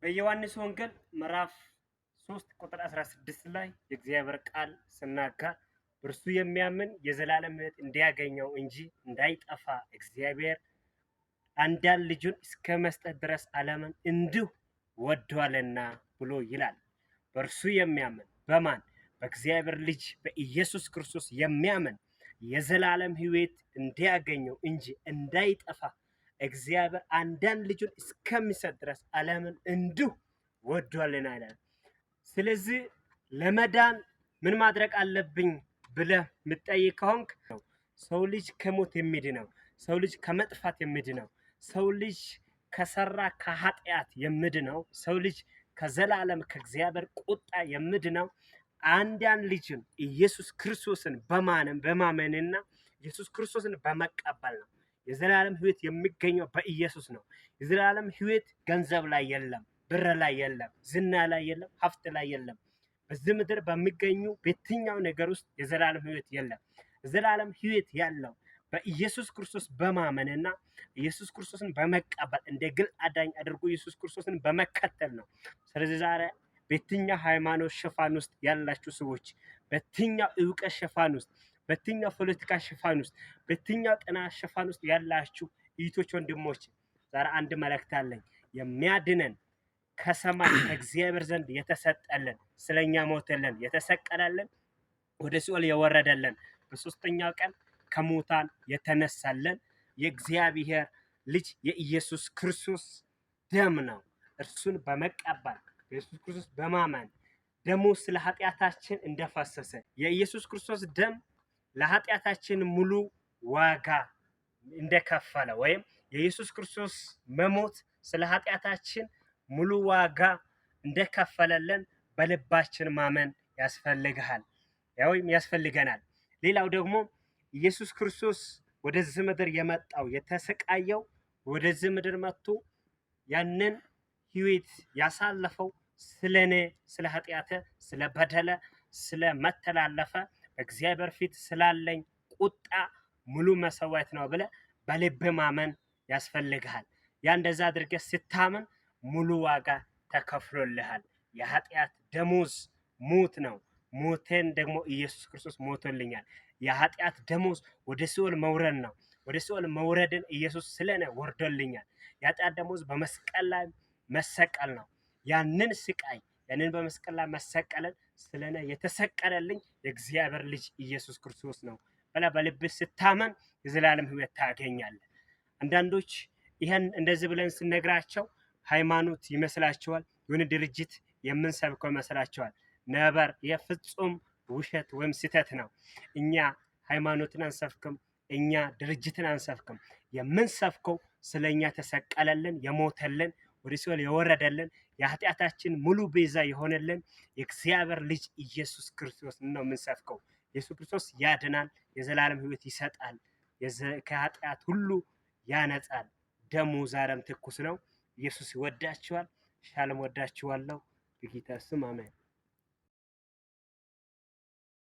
በዮሐንስ ወንጌል ምዕራፍ 3 ቁጥር 16 ላይ የእግዚአብሔር ቃል ሲናገር በእርሱ የሚያምን የዘላለም ሕይወት እንዲያገኘው እንጂ እንዳይጠፋ እግዚአብሔር አንድያ ልጁን እስከ መስጠት ድረስ ዓለምን እንዲሁ ወዷልና ብሎ ይላል። በእርሱ የሚያምን በማን? በእግዚአብሔር ልጅ በኢየሱስ ክርስቶስ የሚያምን የዘላለም ሕይወት እንዲያገኘው እንጂ እንዳይጠፋ እግዚአብሔር አንድያ ልጁን እስከሚሰጥ ድረስ ዓለምን እንዲሁ ወዷልና ይላል። ስለዚህ ለመዳን ምን ማድረግ አለብኝ ብለህ የምትጠይቅ ከሆንክ ሰው ልጅ ከሞት የሚድነው፣ ሰው ልጅ ከመጥፋት የሚድነው፣ ሰው ልጅ ከሰራ ከኃጢአት የሚድነው፣ ሰው ልጅ ከዘላለም ከእግዚአብሔር ቁጣ የሚድነው አንድያ ልጁን ኢየሱስ ክርስቶስን በማመንና ኢየሱስ ክርስቶስን በመቀበል ነው። የዘላለም ሕይወት የሚገኘው በኢየሱስ ነው። የዘላለም ሕይወት ገንዘብ ላይ የለም፣ ብር ላይ የለም፣ ዝና ላይ የለም፣ ሀብት ላይ የለም። በዚህ ምድር በሚገኙ በየትኛው ነገር ውስጥ የዘላለም ሕይወት የለም። የዘላለም ሕይወት ያለው በኢየሱስ ክርስቶስ በማመንና ኢየሱስ ክርስቶስን በመቀበል እንደ ግል አዳኝ አድርጎ ኢየሱስ ክርስቶስን በመከተል ነው። ስለዚህ ዛሬ በየትኛው ሃይማኖት ሽፋን ውስጥ ያላችሁ ሰዎች፣ በየትኛው እውቀት ሽፋን ውስጥ፣ በየትኛው ፖለቲካ ሽፋን ውስጥ፣ በየትኛው ጥናት ሽፋን ውስጥ ያላችሁ እህቶች፣ ወንድሞች ዛሬ አንድ መልእክት አለኝ። የሚያድነን ከሰማይ ከእግዚአብሔር ዘንድ የተሰጠልን፣ ስለኛ ሞተልን፣ የተሰቀለልን፣ ወደ ሲኦል የወረደልን፣ በሶስተኛው ቀን ከሙታን የተነሳልን የእግዚአብሔር ልጅ የኢየሱስ ክርስቶስ ደም ነው። እርሱን በመቀበል ኢየሱስ ክርስቶስ በማመን ደሙ ስለ ኃጢአታችን እንደፈሰሰ የኢየሱስ ክርስቶስ ደም ለኃጢአታችን ሙሉ ዋጋ እንደከፈለ ወይም የኢየሱስ ክርስቶስ መሞት ስለ ኃጢአታችን ሙሉ ዋጋ እንደከፈለልን በልባችን ማመን ያስፈልጋል ወይም ያስፈልገናል። ሌላው ደግሞ ኢየሱስ ክርስቶስ ወደዚህ ምድር የመጣው የተሰቃየው ወደዚህ ምድር መጥቶ ያንን ሕይወት ያሳለፈው ስለኔ ስለ ኃጢአተ ስለ በደለ ስለ መተላለፈ በእግዚአብሔር ፊት ስላለኝ ቁጣ ሙሉ መስዋዕት ነው ብለህ በልብ ማመን ያስፈልጋል። ያ እንደዛ አድርገህ ስታምን ሙሉ ዋጋ ተከፍሎልሃል። የኃጢአት ደሞዝ ሞት ነው። ሞቴን ደግሞ ኢየሱስ ክርስቶስ ሞቶልኛል። የኃጢአት ደሞዝ ወደ ሲኦል መውረድ ነው። ወደ ሲኦል መውረድን ኢየሱስ ስለኔ ወርዶልኛል። የኃጢአት ደሞዝ በመስቀል ላይ መሰቀል ነው። ያንን ስቃይ ያንን በመስቀል ላይ መሰቀልን ስለኔ የተሰቀለልኝ የእግዚአብሔር ልጅ ኢየሱስ ክርስቶስ ነው ብለህ በልብህ ስታመን የዘላለም ሕይወት ታገኛለህ። አንዳንዶች ይሄን እንደዚህ ብለን ስነግራቸው ሃይማኖት ይመስላቸዋል፣ የሆነ ድርጅት የምንሰብከው ይመስላቸዋል። ነበር የፍጹም ውሸት ወይም ስህተት ነው። እኛ ሃይማኖትን አንሰብክም፣ እኛ ድርጅትን አንሰብክም። የምንሰብከው ስለኛ ተሰቀለልን፣ የሞተልን፣ ወደ ሲኦል የወረደልን፣ የኃጢአታችን ሙሉ ቤዛ የሆነልን የእግዚአብሔር ልጅ ኢየሱስ ክርስቶስ ነው የምንሰብከው። ኢየሱስ ክርስቶስ ያድናል፣ የዘላለም ሕይወት ይሰጣል፣ ከኃጢአት ሁሉ ያነጻል። ደሙ ዛሬም ትኩስ ነው። ኢየሱስ ይወዳችኋል። ሻሎም ወዳችኋለሁ። በጌታ ስም አሜን።